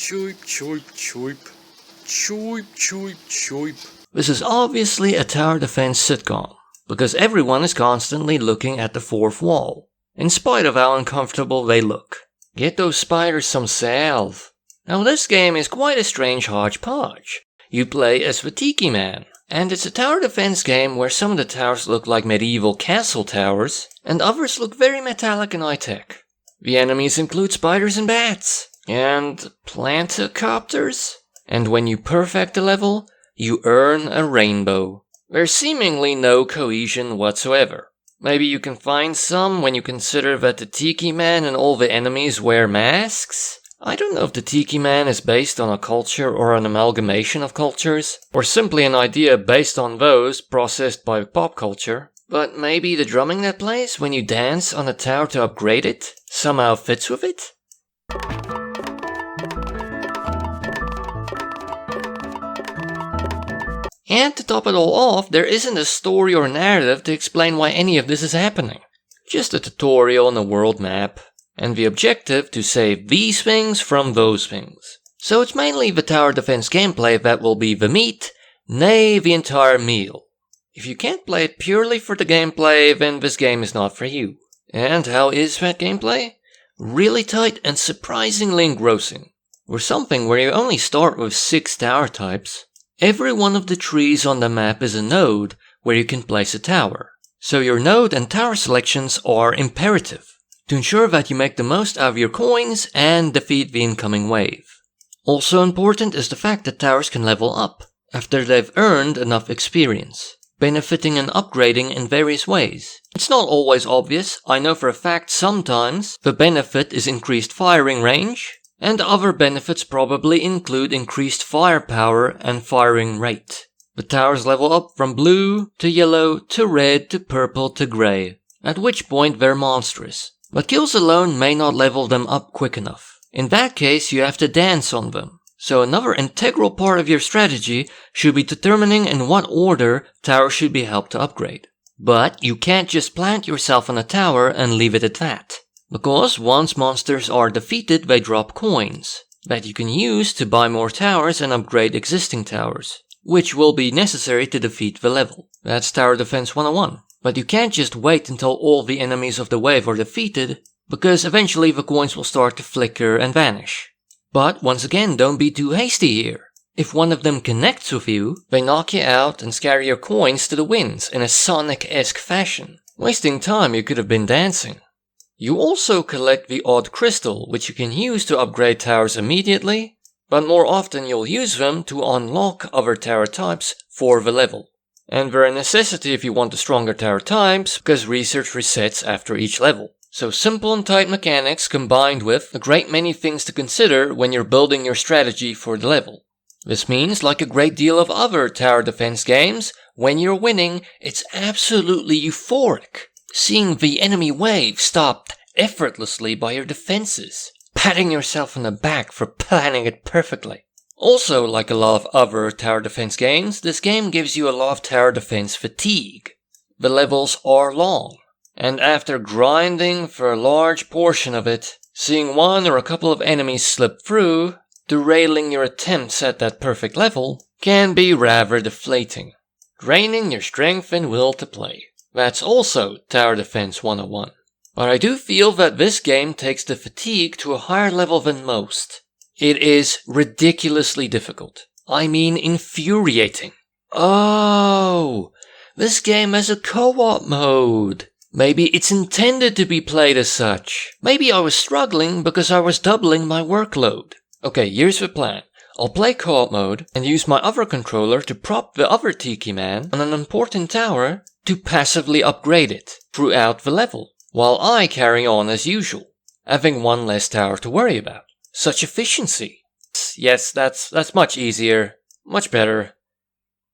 Choip, choip, choip. Choip, choip, choip. This is obviously a tower defense sitcom, because everyone is constantly looking at the fourth wall, in spite of how uncomfortable they look. Get those spiders some salve. Now this game is quite a strange hodgepodge. You play as the Tiki Man, and it's a tower defense game where some of the towers look like medieval castle towers, and others look very metallic and high-tech. The enemies include spiders and bats, and plantocopters. And when you perfect the level, you earn a rainbow. There's seemingly no cohesion whatsoever. Maybe you can find some when you consider that the Tiki Man and all the enemies wear masks? I don't know if the Tiki Man is based on a culture or an amalgamation of cultures, or simply an idea based on those processed by pop culture. But maybe the drumming that plays when you dance on a tower to upgrade it somehow fits with it? And to top it all off, there isn't a story or narrative to explain why any of this is happening. Just a tutorial on a world map, and the objective to save these things from those things. So it's mainly the tower defense gameplay that will be the meat, nay, the entire meal. If you can't play it purely for the gameplay, then this game is not for you. And how is that gameplay? Really tight and surprisingly engrossing. We're something where you only start with 6 tower types. Every one of the trees on the map is a node where you can place a tower. So your node and tower selections are imperative to ensure that you make the most out of your coins and defeat the incoming wave. Also important is the fact that towers can level up after they've earned enough experience, benefiting and upgrading in various ways. It's not always obvious. I know for a fact sometimes the benefit is increased firing range, and other benefits probably include increased firepower and firing rate. The towers level up from blue to yellow to red to purple to grey, at which point they're monstrous. But kills alone may not level them up quick enough. In that case, you have to dance on them. So another integral part of your strategy should be determining in what order towers should be helped to upgrade. But you can't just plant yourself on a tower and leave it at that. Because once monsters are defeated, they drop coins that you can use to buy more towers and upgrade existing towers, which will be necessary to defeat the level. That's Tower Defense 101. But you can't just wait until all the enemies of the wave are defeated, because eventually the coins will start to flicker and vanish. But once again, don't be too hasty here. If one of them connects with you, they knock you out and scatter your coins to the winds in a Sonic-esque fashion. Wasting time, you could have been dancing. You also collect the odd crystal, which you can use to upgrade towers immediately, but more often you'll use them to unlock other tower types for the level. And they're a necessity if you want the stronger tower types, because research resets after each level. So simple and tight mechanics combined with a great many things to consider when you're building your strategy for the level. This means, like a great deal of other tower defense games, when you're winning, it's absolutely euphoric. Seeing the enemy wave stopped effortlessly by your defenses. Patting yourself on the back for planning it perfectly. Also, like a lot of other tower defense games, this game gives you a lot of tower defense fatigue. The levels are long, and after grinding for a large portion of it, seeing one or a couple of enemies slip through, derailing your attempts at that perfect level, can be rather deflating, draining your strength and will to play. That's also Tower Defense 101. But I do feel that this game takes the fatigue to a higher level than most. It is ridiculously difficult. I mean infuriating. Oh, this game has a co-op mode. Maybe it's intended to be played as such. Maybe I was struggling because I was doubling my workload. Okay, here's the plan. I'll play co-op mode and use my other controller to prop the other Tiki Man on an important tower to passively upgrade it throughout the level, while I carry on as usual, having one less tower to worry about. Such efficiency. Yes, that's much easier. Much better.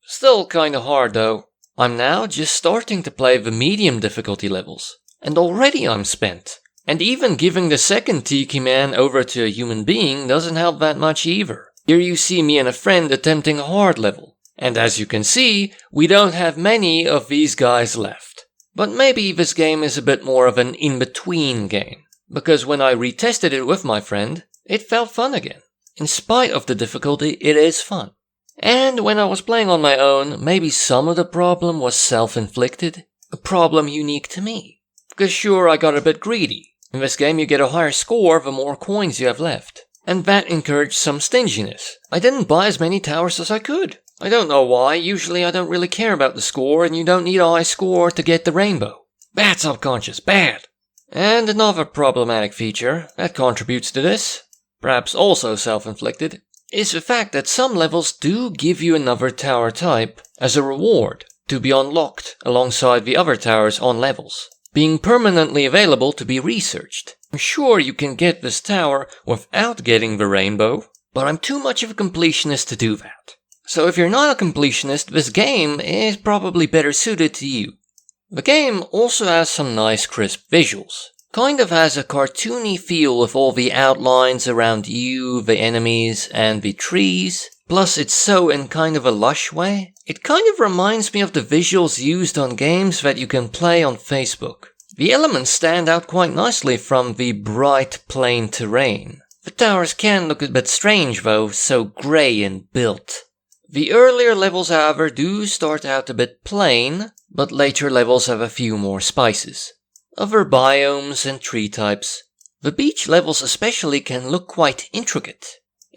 Still kinda hard though. I'm now just starting to play the medium difficulty levels, and already I'm spent. And even giving the second Tiki Man over to a human being doesn't help that much either. Here you see me and a friend attempting a hard level, and as you can see, we don't have many of these guys left. But maybe this game is a bit more of an in-between game, because when I retested it with my friend, it felt fun again. In spite of the difficulty, it is fun. And when I was playing on my own, maybe some of the problem was self-inflicted, a problem unique to me. Because sure, I got a bit greedy. In this game you get a higher score the more coins you have left. And that encouraged some stinginess. I didn't buy as many towers as I could. I don't know why, usually I don't really care about the score and you don't need a high score to get the rainbow. Bad subconscious, bad! And another problematic feature that contributes to this, perhaps also self-inflicted, is the fact that some levels do give you another tower type as a reward to be unlocked alongside the other towers on levels, being permanently available to be researched. I'm sure you can get this tower without getting the rainbow, but I'm too much of a completionist to do that. So if you're not a completionist, this game is probably better suited to you. The game also has some nice crisp visuals. Kind of has a cartoony feel with all the outlines around you, the enemies, and the trees. Plus it's so in kind of a lush way. It kind of reminds me of the visuals used on games that you can play on Facebook. The elements stand out quite nicely from the bright plain terrain. The towers can look a bit strange though, so grey and built. The earlier levels however do start out a bit plain, but later levels have a few more spices. Other biomes and tree types. The beach levels especially can look quite intricate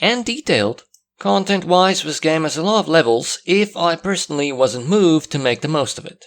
and detailed. Content-wise, this game has a lot of levels if I personally wasn't moved to make the most of it.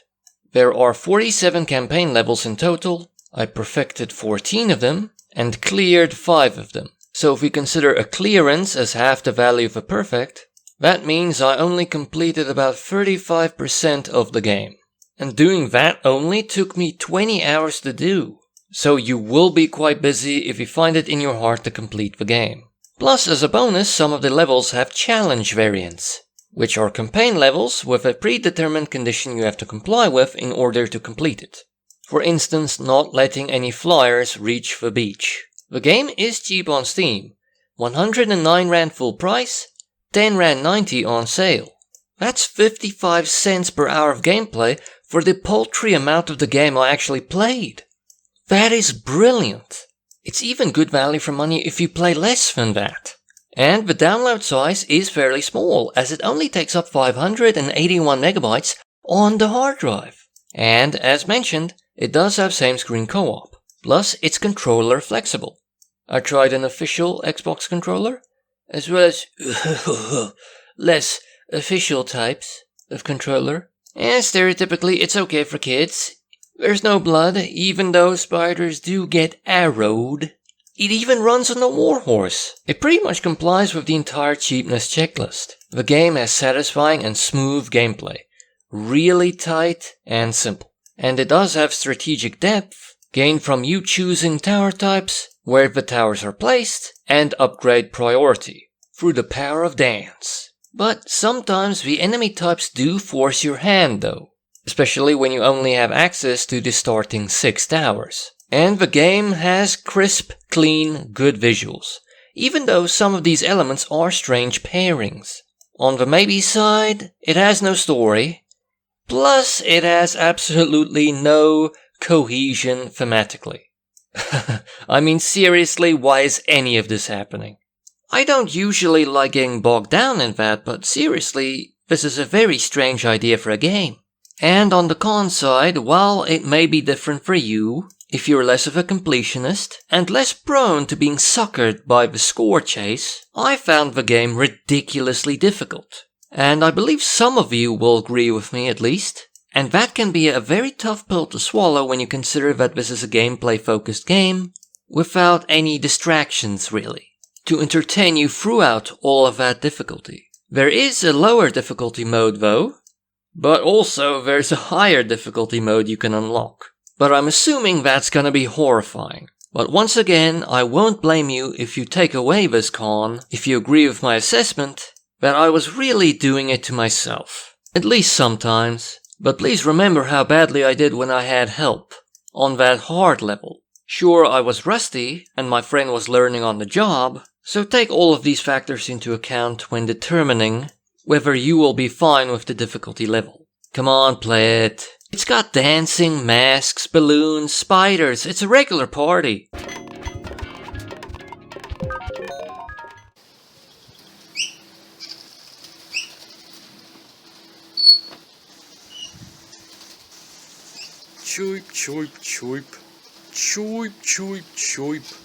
There are 47 campaign levels in total. I perfected 14 of them and cleared 5 of them. So if we consider a clearance as half the value of a perfect, that means I only completed about 35% of the game. And doing that only took me 20 hours to do. So you will be quite busy if you find it in your heart to complete the game. Plus, as a bonus, some of the levels have challenge variants, which are campaign levels with a predetermined condition you have to comply with in order to complete it. For instance, not letting any flyers reach the beach. The game is cheap on Steam. 109 Rand full price, 10 Rand 90 on sale. That's 55 cents per hour of gameplay for the paltry amount of the game I actually played. That is brilliant. It's even good value for money if you play less than that. And the download size is fairly small, as it only takes up 581 megabytes on the hard drive. And as mentioned, it does have same-screen co-op. Plus, it's controller flexible. I tried an official Xbox controller, as well as less official types of controller. And stereotypically, it's okay for kids. There's no blood, even though spiders do get arrowed. It even runs on a warhorse. It pretty much complies with the entire cheapness checklist. The game has satisfying and smooth gameplay. Really tight and simple. And it does have strategic depth, gained from you choosing tower types, where the towers are placed, and upgrade priority, through the power of dance. But sometimes the enemy types do force your hand though, especially when you only have access to the starting 6 towers. And the game has crisp, clean, good visuals, even though some of these elements are strange pairings. On the maybe side, it has no story, plus it has absolutely no cohesion thematically. I mean seriously, why is any of this happening? I don't usually like getting bogged down in that, but seriously, this is a very strange idea for a game. And on the con side, while it may be different for you, if you're less of a completionist, and less prone to being suckered by the score chase, I found the game ridiculously difficult. And I believe some of you will agree with me at least. And that can be a very tough pill to swallow when you consider that this is a gameplay-focused game, without any distractions really, to entertain you throughout all of that difficulty. There is a lower difficulty mode though, but also there's a higher difficulty mode you can unlock. But I'm assuming that's gonna be horrifying. But once again, I won't blame you if you take away this con, if you agree with my assessment, that I was really doing it to myself. At least sometimes. But please remember how badly I did when I had help, on that hard level. Sure, I was rusty, and my friend was learning on the job, so take all of these factors into account when determining whether you will be fine with the difficulty level. Come on, play it. It's got dancing, masks, balloons, spiders. It's a regular party. choip, choip, choip. Choip, choip, choip.